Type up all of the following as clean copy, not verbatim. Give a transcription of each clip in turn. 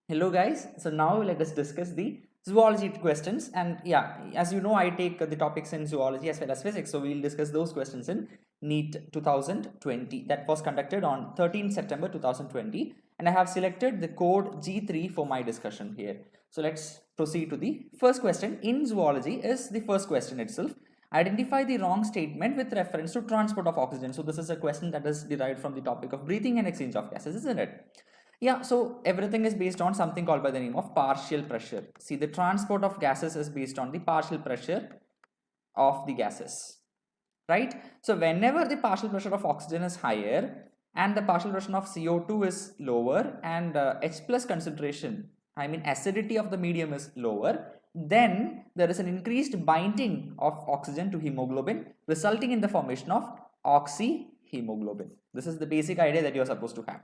Hello guys, so now let us discuss the zoology questions, and yeah, as you know, I take the topics in zoology as well as physics, so we'll discuss those questions in Neet 2020 that was conducted on 13 September 2020, and I have selected the code G3 for my discussion here. So let's proceed to the first question. In zoology is the first question itself. Identify the wrong statement with reference to transport of oxygen. So this is a question that is derived from the topic of breathing and exchange of gases, isn't it? Yeah, so everything is based on something called by the name of partial pressure. See, the transport of gases is based on the partial pressure of the gases, right? So whenever the partial pressure of oxygen is higher and the partial pressure of CO2 is lower and H plus concentration, I mean acidity of the medium is lower, then there is an increased binding of oxygen to hemoglobin, resulting in the formation of oxyhemoglobin. This is the basic idea that you are supposed to have.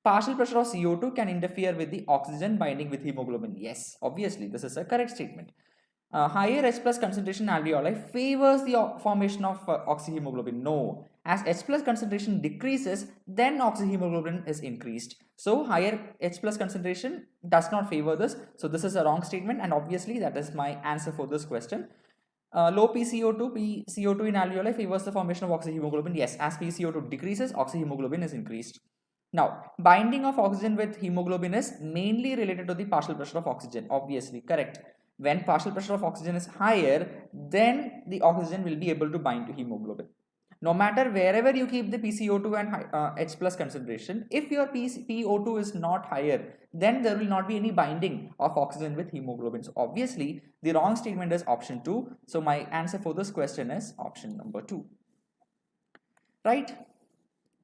Partial pressure of CO2 can interfere with the oxygen binding with hemoglobin. Yes, obviously, this is a correct statement. Higher H plus concentration alveoli favors the formation of oxyhemoglobin. No, as H plus concentration decreases, then oxyhemoglobin is increased. So higher H plus concentration does not favor this. So this is a wrong statement, and obviously that is my answer for this question. Low PCO2, PCO2 in alveoli favors the formation of oxyhemoglobin. Yes, as PCO2 decreases, oxyhemoglobin is increased. Now, binding of oxygen with hemoglobin is mainly related to the partial pressure of oxygen. Obviously, correct. When partial pressure of oxygen is higher, then the oxygen will be able to bind to hemoglobin. No matter wherever you keep the PCO2 and H plus concentration, if your PO2 is not higher, then there will not be any binding of oxygen with hemoglobin. So obviously, the wrong statement is option 2. So my answer for this question is option number 2. Right?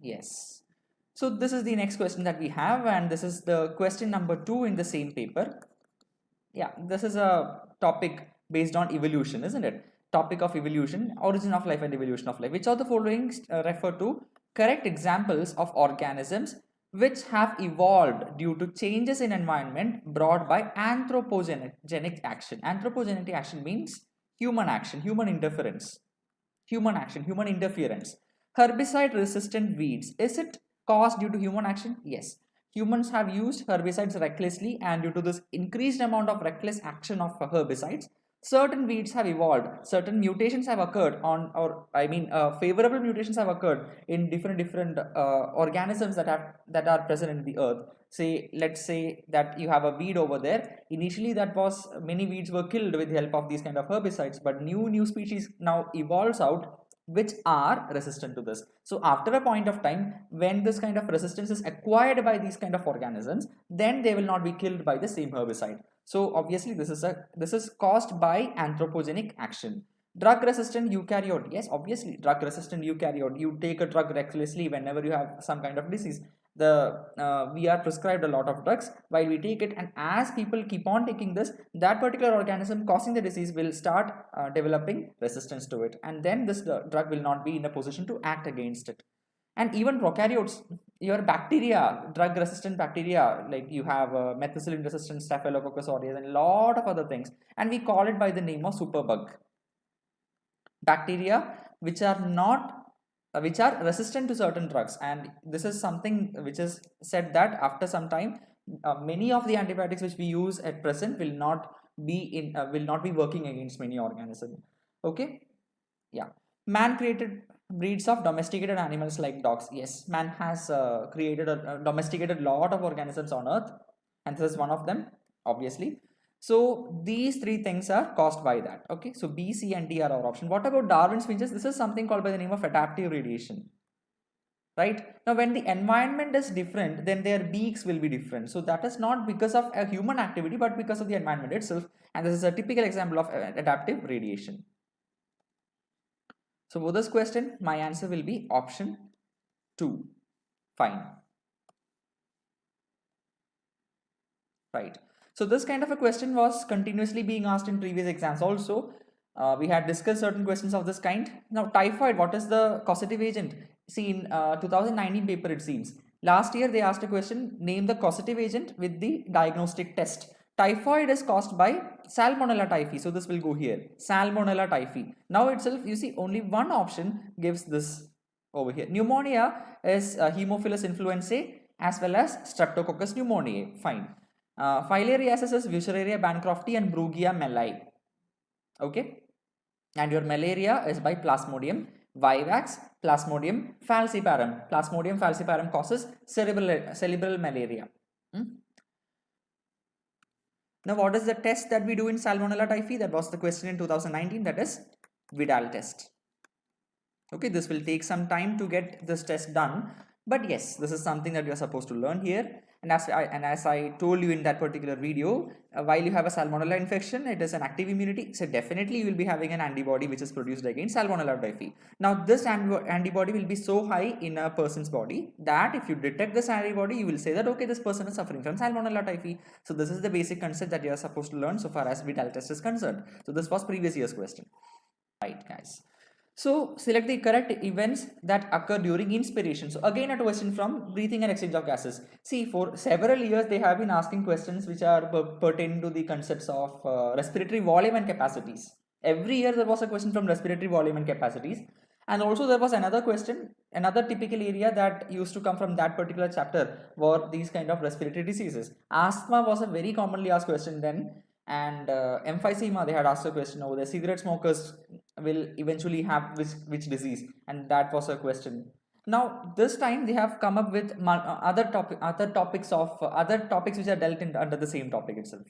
Yes. So this is the next question that we have, and this is the question number 2 in the same paper. Yeah, this is a topic based on evolution, isn't it? Topic of evolution, origin of life and evolution of life. Which of the following refer to correct examples of organisms which have evolved due to changes in environment brought by anthropogenic action? Anthropogenic action means human action, human interference, human action, human interference. Herbicide resistant weeds, is it caused due to human action? Yes. Humans have used herbicides recklessly, and due to this increased amount of reckless action of herbicides, certain weeds have evolved, certain mutations have occurred on, or I mean favorable mutations have occurred in different organisms that are present in the earth. Say, let's say that you have a weed over there. Initially that was, many weeds were killed with the help of these kind of herbicides, but new species now evolves out which are resistant to this. So after a point of time, when this kind of resistance is acquired by these kind of organisms, then they will not be killed by the same herbicide. So obviously this is caused by anthropogenic action. Drug resistant eukaryote, yes, obviously drug resistant eukaryote. You take a drug recklessly whenever you have some kind of disease. We are prescribed a lot of drugs while we take it, and as people keep on taking this, that particular organism causing the disease will start developing resistance to it, and then this drug will not be in a position to act against it. And even prokaryotes, your bacteria, drug resistant bacteria, like you have methicillin resistant staphylococcus aureus and a lot of other things, and we call it by the name of superbug. Bacteria which are not which are resistant to certain drugs, and this is something which is said that after some time, many of the antibiotics which we use at present will not be working against many organisms. Okay. Yeah. Man created breeds of domesticated animals like dogs. Yes, man has created a domesticated lot of organisms on earth, and this is one of them, obviously. So these three things are caused by that. Okay, so B, C, and D are our option. What about Darwin's finches? This is something called by the name of adaptive radiation. Right now, when the environment is different, then their beaks will be different. So that is not because of a human activity, but because of the environment itself. And this is a typical example of adaptive radiation. So for this question, my answer will be option 2. Fine. Right. So this kind of a question was continuously being asked in previous exams also. We had discussed certain questions of this kind. Now, typhoid, what is the causative agent? See, in 2019 paper, it seems. Last year, they asked a question, name the causative agent with the diagnostic test. Typhoid is caused by Salmonella typhi. So this will go here. Salmonella typhi. Now itself, you see, only one option gives this over here. Pneumonia is Haemophilus influenzae as well as Streptococcus pneumoniae. Fine. Filariasis is Wuchereria bancrofti and Brugia melli. Okay, and your malaria is by Plasmodium vivax, Plasmodium falciparum. Plasmodium falciparum causes cerebral malaria. Hmm? Now, what is the test that we do in Salmonella typhi? That was the question in 2019. That is Vidal test. Okay, this will take some time to get this test done, but yes, this is something that you are supposed to learn here. And as I told you in that particular video, while you have a Salmonella infection, it is an active immunity, so definitely you will be having an antibody which is produced against Salmonella typhi. Now, this antibody will be so high in a person's body that if you detect this antibody, you will say that okay, this person is suffering from Salmonella typhi. So this is the basic concept that you are supposed to learn so far as Vidal test is concerned. So this was previous year's question, right, guys? So select the correct events that occur during inspiration. So again a question from breathing and exchange of gases. See, for several years they have been asking questions which are pertaining to the concepts of respiratory volume and capacities. Every year there was a question from respiratory volume and capacities. And also there was another question, another typical area that used to come from that particular chapter were these kind of respiratory diseases. Asthma was a very commonly asked question then, and emphysema, they had asked a question over the cigarette smokers will eventually have which disease, and that was a question. Now this time they have come up with other topics which are dealt in under the same topic itself,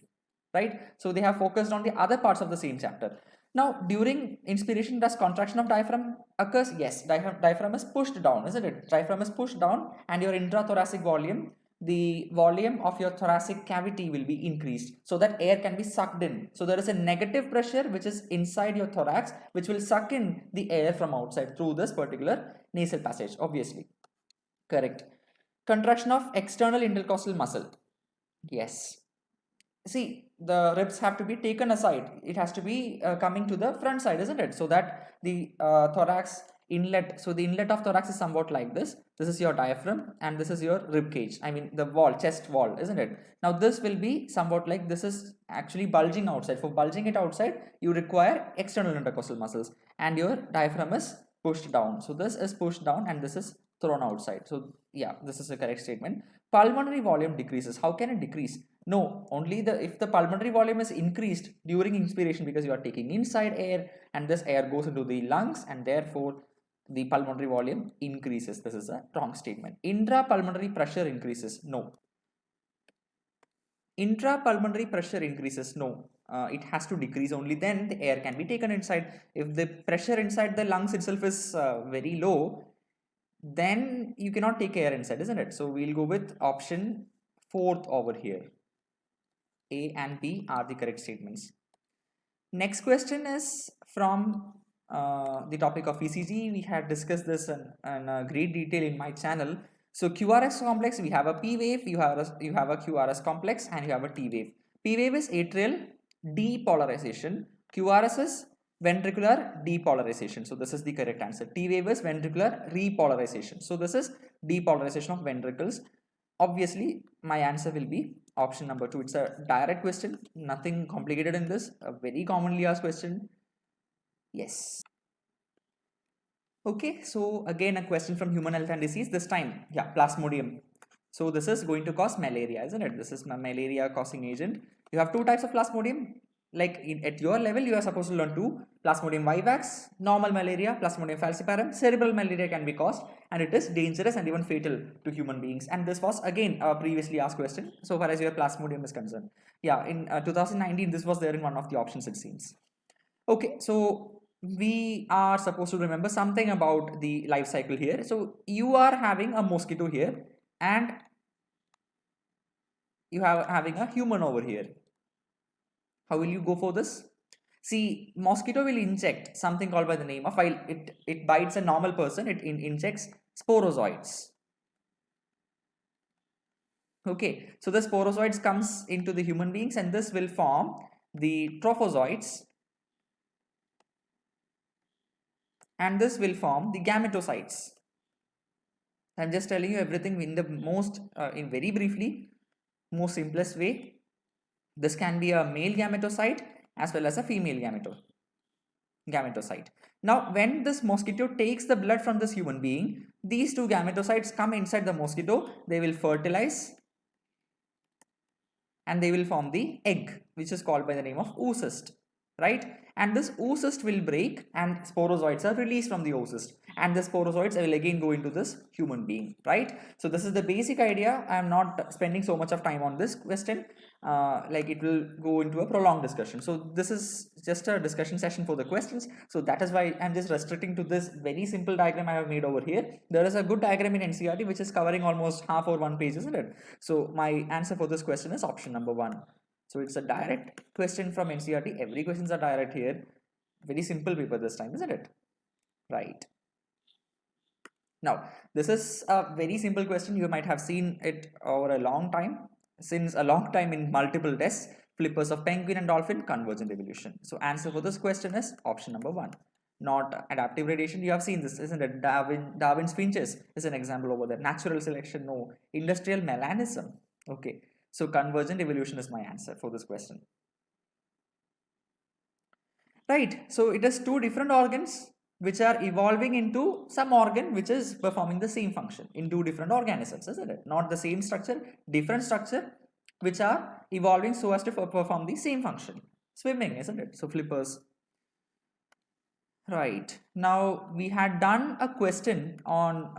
right? So they have focused on the other parts of the same chapter. Now during inspiration, does contraction of diaphragm occurs? Yes, diaphragm is pushed down, isn't it? Diaphragm is pushed down, and your intrathoracic volume, the volume of your thoracic cavity will be increased so that air can be sucked in. So there is a negative pressure which is inside your thorax which will suck in the air from outside through this particular nasal passage, obviously. Correct. Contraction of external intercostal muscle. Yes. See, the ribs have to be taken aside. It has to be coming to the front side, isn't it? So that the thorax inlet, so the inlet of thorax is somewhat like this. This is your diaphragm and this is your rib cage. I mean the wall, chest wall, isn't it? Now this will be somewhat like this is actually bulging outside. For bulging it outside, you require external intercostal muscles and your diaphragm is pushed down. So this is pushed down and this is thrown outside. So yeah, this is a correct statement. Pulmonary volume decreases. How can it decrease? No, only if the pulmonary volume is increased during inspiration because you are taking inside air and this air goes into the lungs and therefore the pulmonary volume increases. This is a wrong statement. Intrapulmonary pressure increases. No. Intrapulmonary pressure increases. No. It has to decrease, only then the air can be taken inside. If the pressure inside the lungs itself is very low, then you cannot take air inside, isn't it? So we'll go with option 4th over here. A and B are the correct statements. Next question is from the topic of ECG. We had discussed this in great detail in my channel. So QRS complex, we have a P wave, you have a QRS complex, and you have a T wave. P wave is atrial depolarization. QRS is ventricular depolarization. So this is the correct answer. T wave is ventricular repolarization. So this is depolarization of ventricles. Obviously, my answer will be option number 2. It's a direct question, nothing complicated in this, a very commonly asked question. Yes. Okay, so again a question from human health and disease, this time, yeah, Plasmodium. So this is going to cause malaria, isn't it? This is my malaria causing agent. You have two types of Plasmodium. Like at your level, you are supposed to learn two: Plasmodium vivax, normal malaria, Plasmodium falciparum, cerebral malaria can be caused, and it is dangerous and even fatal to human beings. And this was again a previously asked question so far as your Plasmodium is concerned. Yeah, in 2019, this was there in one of the options, it seems. Okay, so we are supposed to remember something about the life cycle here. So you are having a mosquito here, and you have having a human over here. How will you go for this? See, mosquito will inject something called by the name of, while it bites a normal person, it injects sporozoites. Okay, so the sporozoites comes into the human beings and this will form the trophozoites, and this will form the gametocytes. I'm just telling you everything in the most, in very briefly, most simplest way. This can be a male gametocyte as well as a female gametocyte. Now, when this mosquito takes the blood from this human being, these two gametocytes come inside the mosquito, they will fertilize and they will form the egg, which is called by the name of oocyst, right? And this oocyst will break and sporozoites are released from the oocyst, and the sporozoites will again go into this human being, right? So this is the basic idea. I am not spending so much of time on this question, like it will go into a prolonged discussion. So this is just a discussion session for the questions. So that is why I'm just restricting to this very simple diagram I have made over here. There is a good diagram in NCERT which is covering almost half or one page, isn't it? So my answer for this question is option number 1. So it's a direct question from NCERT. Every questions are direct here. Very simple paper this time, isn't it? Right. Now, this is a very simple question. You might have seen it over a long time, since a long time in multiple tests. Flippers of penguin and dolphin, convergent evolution. So answer for this question is option number 1. Not adaptive radiation. You have seen this, isn't it? Darwin's finches is an example over there. Natural selection, no. Industrial melanism. Okay. So convergent evolution is my answer for this question. Right. So it has two different organs which are evolving into some organ which is performing the same function in two different organisms, isn't it? Not the same structure, different structure, which are evolving so as to perform the same function. Swimming, isn't it? So flippers. Right. Now we had done a question on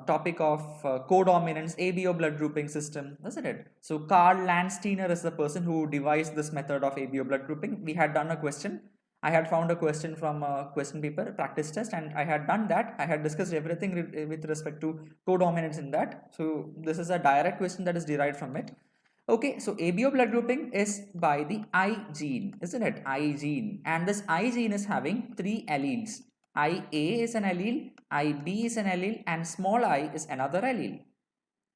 topic of codominance, ABO blood grouping system, isn't it? So Karl Landsteiner is the person who devised this method of ABO blood grouping. We had done a question. I had found a question from a question paper, practice test, and I had done that. I had discussed everything with respect to codominance in that. So this is a direct question that is derived from it. Okay, so ABO blood grouping is by the I gene, isn't it? I gene. And this I gene is having three alleles. IA is an allele, IB is an allele, and small I is another allele.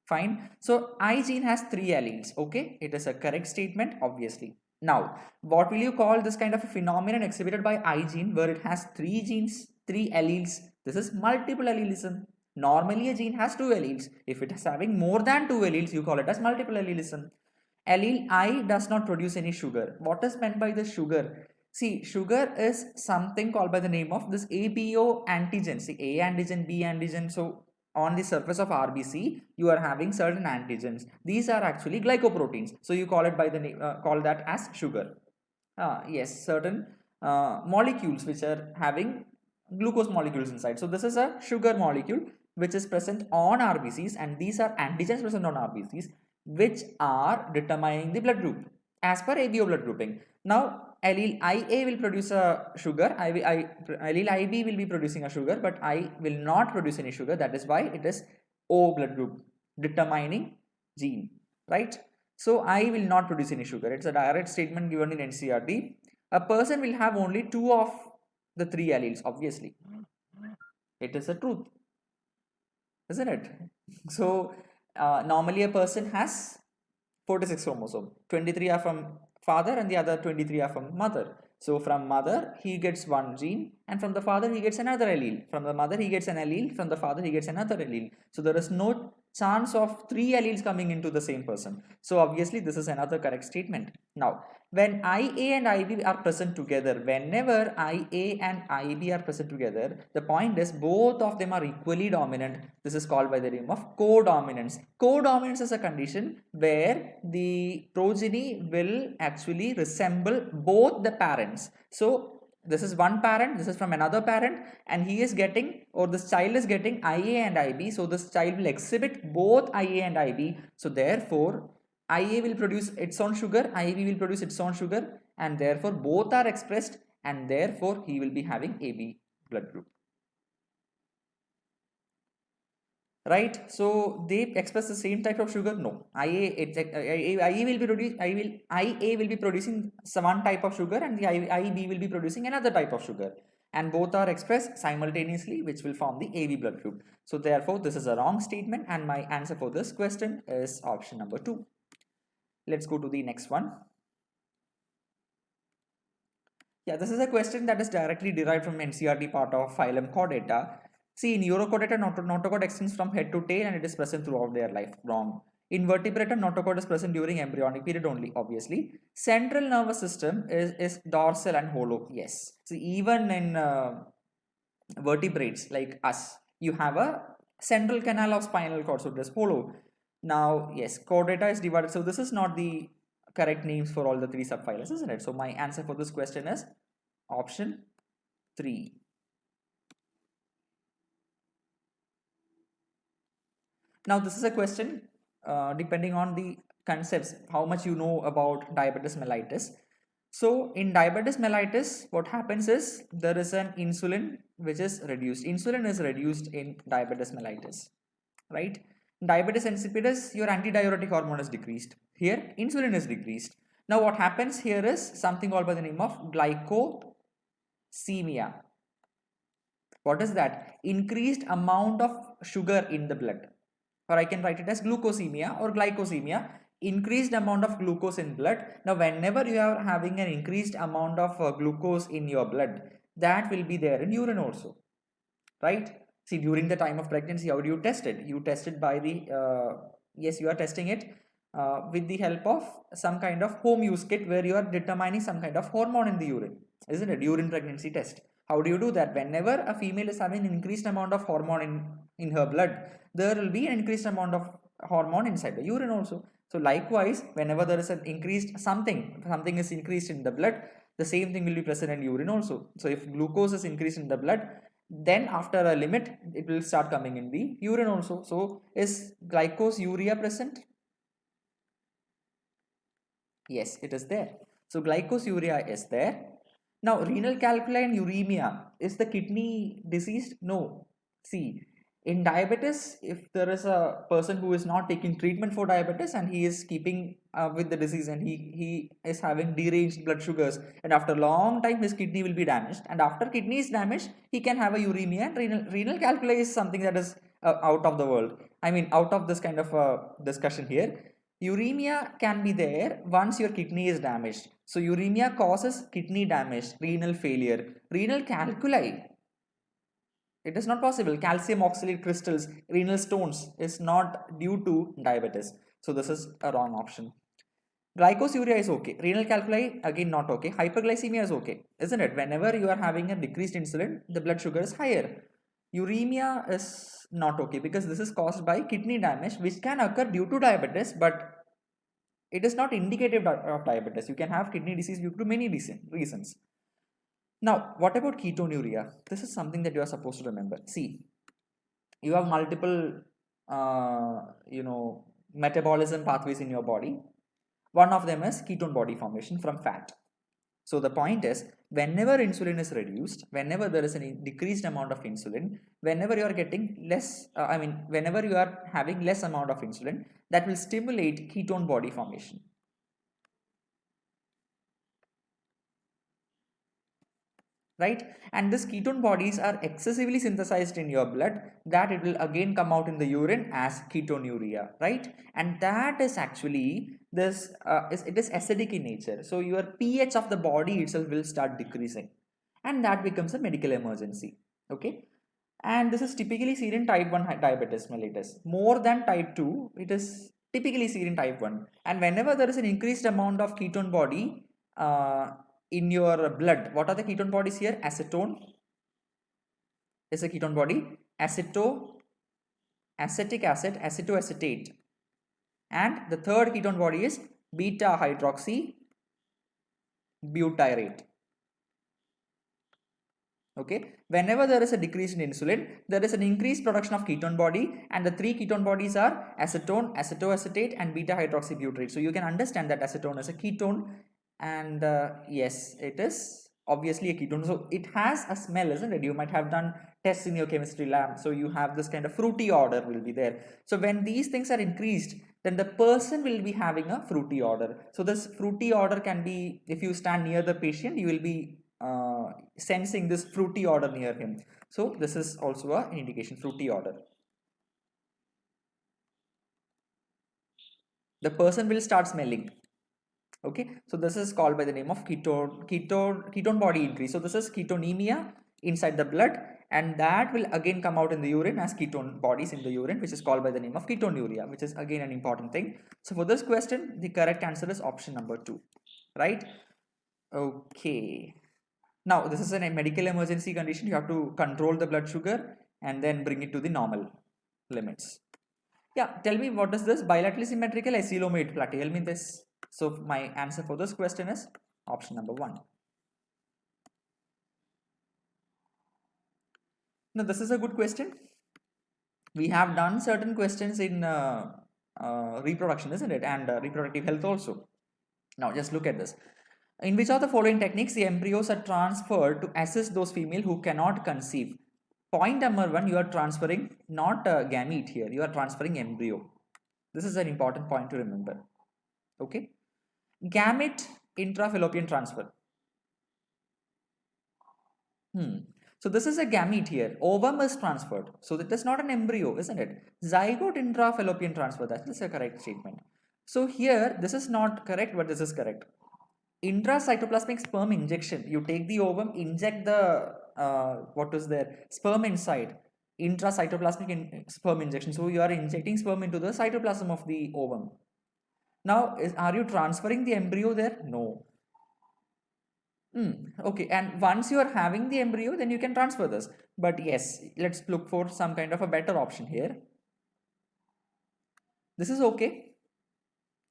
Fine. So I gene has three alleles. Okay, it is a correct statement, obviously. Now, what will you call this kind of a phenomenon exhibited by I gene where it has three genes, three alleles? This is multiple allelism. Normally, a gene has two alleles. If it is having more than two alleles, you call it as multiple allelism. Allele I does not produce any sugar. What is meant by the sugar? See, sugar is something called by the name of this ABO antigen. See, A antigen, B antigen. So on the surface of RBC, you are having certain antigens. These are actually glycoproteins. So you call it by the name, call that as sugar. Yes, certain molecules which are having glucose molecules inside. So this is a sugar molecule which is present on RBCs, and these are antigens present on RBCs which are determining the blood group as per ABO blood grouping. Now allele IA will produce a sugar, allele IB will be producing a sugar, but I will not produce any sugar. That is why it is O blood group determining gene, right? So I will not produce any sugar. It's a direct statement given in NCERT. A person will have only two of the three alleles, obviously. It is a truth, isn't it? So normally a person has 46 chromosome. 23 are from father and the other 23 are from mother. So from mother he gets one gene, and from the father he gets another allele. From the mother he gets an allele, from the father he gets another allele. So there is no chance of three alleles coming into the same person. So obviously this is another correct statement. Now when IA and IB are present together, whenever IA and IB are present together, the point is both of them are equally dominant. This is called by the name of codominance. Codominance is a condition where the progeny will actually resemble both the parents. So this is one parent, this is from another parent, and he is getting, or this child is getting IA and IB. So this child will exhibit both IA and IB. So therefore IA will produce its own sugar, IB will produce its own sugar, and therefore both are expressed, and therefore he will be having AB blood group. Right? So they express the same type of sugar? No. IA will be produced, IA will be producing one type of sugar, and the IB will be producing another type of sugar, and both are expressed simultaneously, which will form the AB blood group. So therefore this is a wrong statement, and my answer for this question is option number 2. Let's go to the next one. Yeah, this is a question that is directly derived from NCERT part of phylum Chordata. See, in Urochordata, notochord extends from head to tail and it is present throughout their life. Wrong. In vertebrata, notochord is present during embryonic period only, obviously. Central nervous system is dorsal and hollow. Yes. See, even in vertebrates like us, you have a central canal of spinal cord, so it is hollow. Now, yes, chordata is divided. So this is not the correct names for all the three subphylums, isn't it? So my answer for this question is option 3. Now this is a question depending on the concepts, how much you know about diabetes mellitus. So in diabetes mellitus, what happens is there is an insulin which is reduced. Insulin is reduced in diabetes mellitus, right? Diabetes insipidus, your antidiuretic hormone is decreased. Here, insulin is decreased. Now what happens here is something called by the name of glycosemia. What is that? Increased amount of sugar in the blood, or I can write it as glucosemia or glycosemia, increased amount of glucose in blood. Now whenever you are having an increased amount of glucose in your blood, that will be there in urine also, right? See, during the time of pregnancy, how do you test it? You test it by the yes, you are testing it with the help of some kind of home use kit where you are determining some kind of hormone in the urine, isn't it? Urine pregnancy test. How do you do that? Whenever a female is having an increased amount of hormone in her blood, there will be an increased amount of hormone inside the urine also. So likewise, whenever there is an increased something is increased in the blood, the same thing will be present in urine also. So if glucose is increased in the blood, then after a limit it will start coming in the urine also. So is glycosuria present? Yes, it is there. So glycosuria is there. Now renal calculi and uremia, is the kidney diseased? No. See, in diabetes, if there is a person who is not taking treatment for diabetes and he is keeping with the disease and he is having deranged blood sugars, and after a long time his kidney will be damaged, and after kidney is damaged he can have a uremia, and renal calculi is something that is out of the world. I mean, out of this kind of discussion here. Uremia can be there once your kidney is damaged. So uremia causes kidney damage, renal failure. Renal calculi, it is not possible. Calcium oxalate crystals, renal stones is not due to diabetes. So this is a wrong option. Glycosuria is okay. Renal calculi, again not okay. Hyperglycemia is okay, isn't it? Whenever you are having a decreased insulin, the blood sugar is higher. Uremia is not okay because this is caused by kidney damage, which can occur due to diabetes, but it is not indicative of diabetes. You can have kidney disease due to many reasons. Now, what about ketonuria? This is something that you are supposed to remember. See, you have multiple, metabolism pathways in your body. One of them is ketone body formation from fat. So the point is, whenever insulin is reduced, whenever there is a decreased amount of insulin, whenever you are getting less, whenever you are having less amount of insulin, that will stimulate ketone body formation. Right? And these ketone bodies are excessively synthesized in your blood, that it will again come out in the urine as ketonuria, right? And that is actually this it is acidic in nature, so your pH of the body itself will start decreasing, and that becomes a medical emergency. Okay, and this is typically seen in type 1 diabetes mellitus more than type 2. It is typically seen in type 1, and whenever there is an increased amount of ketone body in your blood, what are the ketone bodies here? Acetone is a ketone body, acetic acid, acetoacetate, and the third ketone body is beta hydroxy butyrate. Okay, whenever there is a decrease in insulin, there is an increased production of ketone body, and the three ketone bodies are acetone, acetoacetate, and beta hydroxybutyrate. So you can understand that acetone is a ketone, and yes, it is obviously a ketone. So it has a smell, isn't it? You might have done tests in your chemistry lab, so you have this kind of fruity odor will be there. So when these things are increased, then the person will be having a fruity odor. So this fruity odor can be, if you stand near the patient, you will be sensing this fruity odor near him. So this is also an indication, fruity odor. The person will start smelling. Okay, so this is called by the name of ketone body increase. So this is ketonemia inside the blood, and that will again come out in the urine as ketone bodies in the urine, which is called by the name of ketonuria, which is again an important thing. So for this question, the correct answer is option number 2, right? Okay. Now, this is a medical emergency condition. You have to control the blood sugar and then bring it to the normal limits. Yeah, tell me, what is this? Bilaterally symmetrical acylomate plateau. Tell me this. So my answer for this question is option number 1. Now this is a good question. We have done certain questions in reproduction, isn't it, and reproductive health also. Now just look at this. In which of the following techniques the embryos are transferred to assist those female who cannot conceive? Point number 1, you are transferring not a gamete here, you are transferring embryo. This is an important point to remember. Okay, gamete intrafallopian transfer. So this is a gamete here. Ovum is transferred. So that is not an embryo, isn't it? Zygote intrafallopian transfer. That is a correct statement. So here this is not correct, but this is correct. Intracytoplasmic sperm injection. You take the ovum, inject the what is there? Sperm inside. Intracytoplasmic sperm injection. So you are injecting sperm into the cytoplasm of the ovum. Now, are you transferring the embryo there? No. Okay, and once you are having the embryo, then you can transfer this. But yes, let's look for some kind of a better option here. This is okay.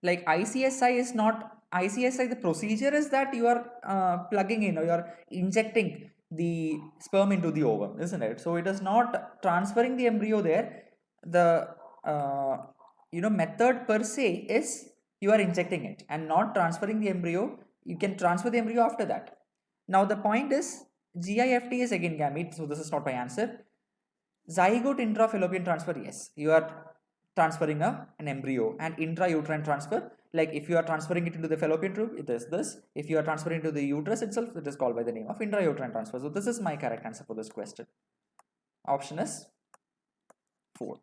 Like ICSI is not ICSI. The procedure is that you are plugging in, or you are injecting the sperm into the ovum, isn't it? So it is not transferring the embryo there. The method per se is you are injecting it and not transferring the embryo. You can transfer the embryo after that. Now the point is GIFT is again gamete, so this is not my answer. Zygote intrafallopian transfer, yes, you are transferring an embryo. And intrauterine transfer, like if you are transferring it into the fallopian tube, it is this. If you are transferring to the uterus itself, it is called by the name of intrauterine transfer. So this is my correct answer for this question. Option is 4.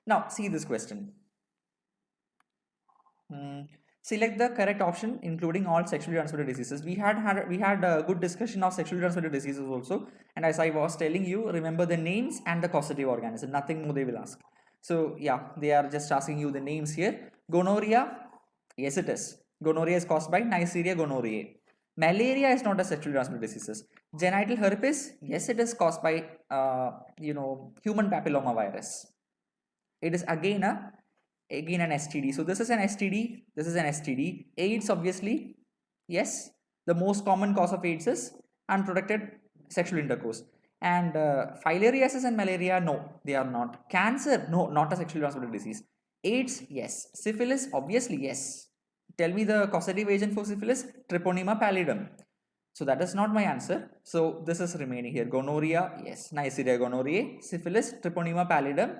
Now see this question. Select the correct option, including all sexually transmitted diseases. We had a good discussion of sexually transmitted diseases also, and as I was telling you, remember the names and the causative organism. Nothing more they will ask. So yeah, they are just asking you the names here. Gonorrhea, yes it is. Gonorrhea is caused by Neisseria gonorrhoeae. Malaria is not a sexually transmitted disease. Genital herpes, yes it is caused by human papilloma virus. It is again an STD. So this is an STD, this is an STD. AIDS, obviously, yes, the most common cause of AIDS is unprotected sexual intercourse. And filariasis and malaria, no, they are not. Cancer, no, not a sexually transmitted disease. AIDS, yes. Syphilis, obviously, yes. Tell me the causative agent for syphilis. Treponema pallidum. So that is not my answer. So this is remaining here. Gonorrhea, yes. Neisseria gonorrhoeae. Syphilis, Treponema pallidum.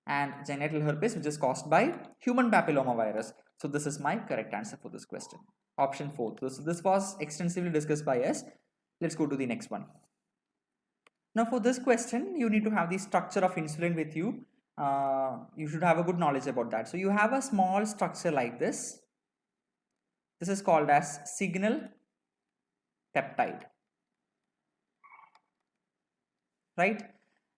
And genital herpes, which is caused by human papilloma virus. So this is my correct answer for this question. Option 4. So this was extensively discussed by us. Let's go to the next one. Now for this question, you need to have the structure of insulin with you. You should have a good knowledge about that. So you have a small structure like this. This is called as signal peptide. Right?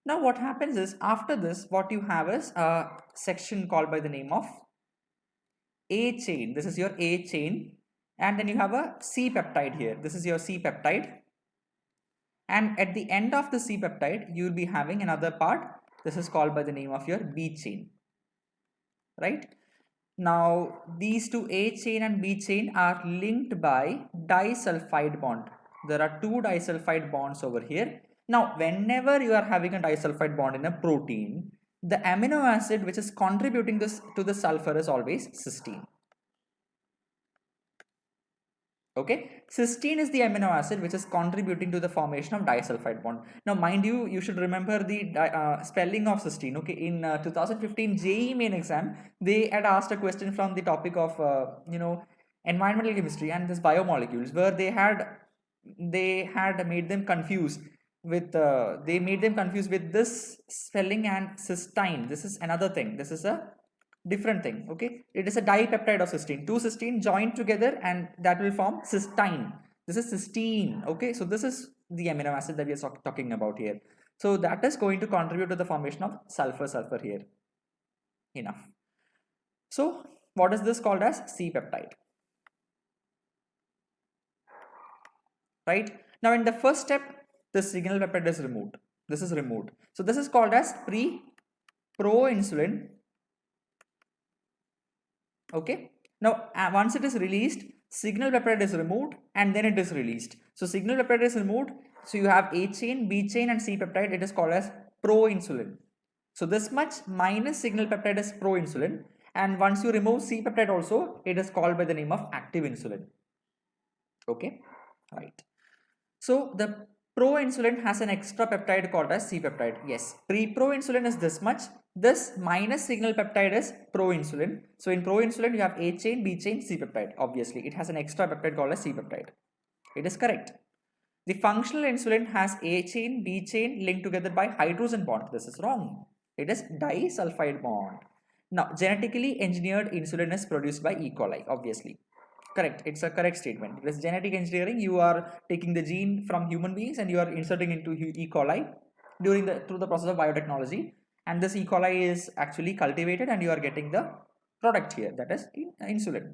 Now what happens is, after this, what you have is a section called by the name of A chain. This is your A chain. And then you have a C peptide here. This is your C peptide. And at the end of the C peptide, you will be having another part. This is called by the name of your B chain. Right? Now these two, A chain and B chain, are linked by disulfide bond. There are two disulfide bonds over here. Now, whenever you are having a disulfide bond in a protein, the amino acid which is contributing to the sulfur is always cysteine. Okay, cysteine is the amino acid which is contributing to the formation of disulfide bond. Now, mind you, you should remember the spelling of cysteine. Okay, in 2015 JEE main exam, they had asked a question from the topic of environmental chemistry and this biomolecules, where they had made them confuse with this spelling and cysteine. This is another thing. This is a different thing. Okay, it is a dipeptide of cysteine. Two cysteine joined together and that will form cysteine. This is cysteine. Okay, so this is the amino acid that we are talking about here. So that is going to contribute to the formation of sulfur here. Enough. So what is this called as? C peptide. Right, now in the first step, the signal peptide is removed. This is removed. So this is called as proinsulin. Okay, now once it is released, signal peptide is removed and then it is released. So signal peptide is removed, so you have A chain, B chain and C peptide. It is called as proinsulin. So this much minus signal peptide is proinsulin, and once you remove C peptide also, it is called by the name of active insulin. Okay, right. So the proinsulin has an extra peptide called as C peptide. Yes, proinsulin is this much. This minus signal peptide is proinsulin. So in proinsulin you have A chain, B chain, C peptide. Obviously, it has an extra peptide called as C peptide. It is correct. The functional insulin has A chain, B chain linked together by hydrogen bond. This is wrong. It is disulfide bond. Now, genetically engineered insulin is produced by E. coli, obviously. Correct. It's a correct statement. Because genetic engineering, you are taking the gene from human beings and you are inserting into E. coli through the process of biotechnology. And this E. coli is actually cultivated and you are getting the product here, that is insulin.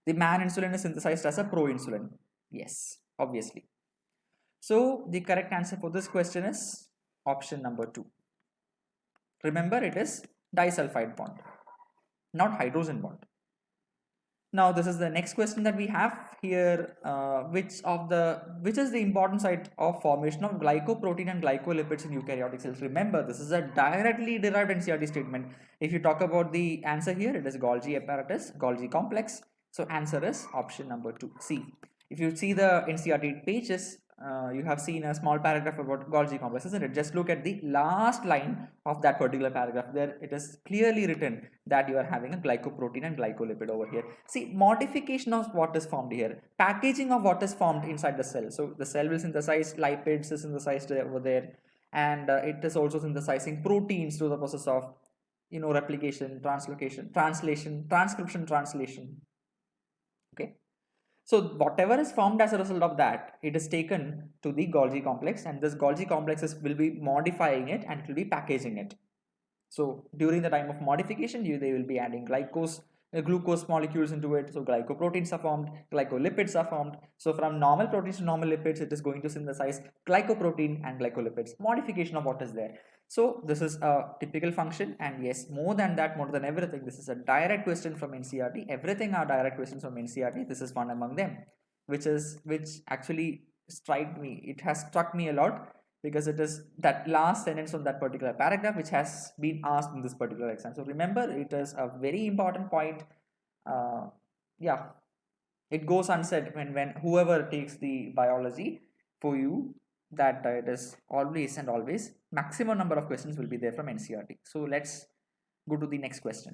The man insulin is synthesized as a proinsulin. Yes, obviously. So the correct answer for this question is option number 2. Remember, it is disulfide bond, not hydrogen bond. Now this is the next question that we have here. Which is the important site of formation of glycoprotein and glycolipids in eukaryotic cells? Remember, this is a directly derived NCERT statement. If you talk about the answer here, it is Golgi apparatus, Golgi complex. So answer is option number 2, C. If you see the NCERT pages, you have seen a small paragraph about Golgi complex, isn't it? Just look at the last line of that particular paragraph. There it is clearly written that you are having a glycoprotein and glycolipid over here. See, modification of what is formed here, packaging of what is formed inside the cell. So the cell will synthesize lipids, is synthesized over there, and it is also synthesizing proteins through the process of replication, translocation, translation, transcription, translation. Okay. So whatever is formed as a result of that, it is taken to the Golgi complex, and this Golgi complex will be modifying it and it will be packaging it. So during the time of modification, they will be adding glucose molecules into it. So glycoproteins are formed, glycolipids are formed. So from normal proteins to normal lipids, it is going to synthesize glycoprotein and glycolipids. Modification of what is there. So this is a typical function, and yes, more than that, more than everything, this is a direct question from NCERT. Everything are direct questions from NCERT. This is one among them, which actually it has struck me a lot, because it is that last sentence from that particular paragraph which has been asked in this particular exam. So remember, it is a very important point. Yeah, it goes unsaid when whoever takes the biology for you, that it is always and always maximum number of questions will be there from NCERT. So let's go to the next question.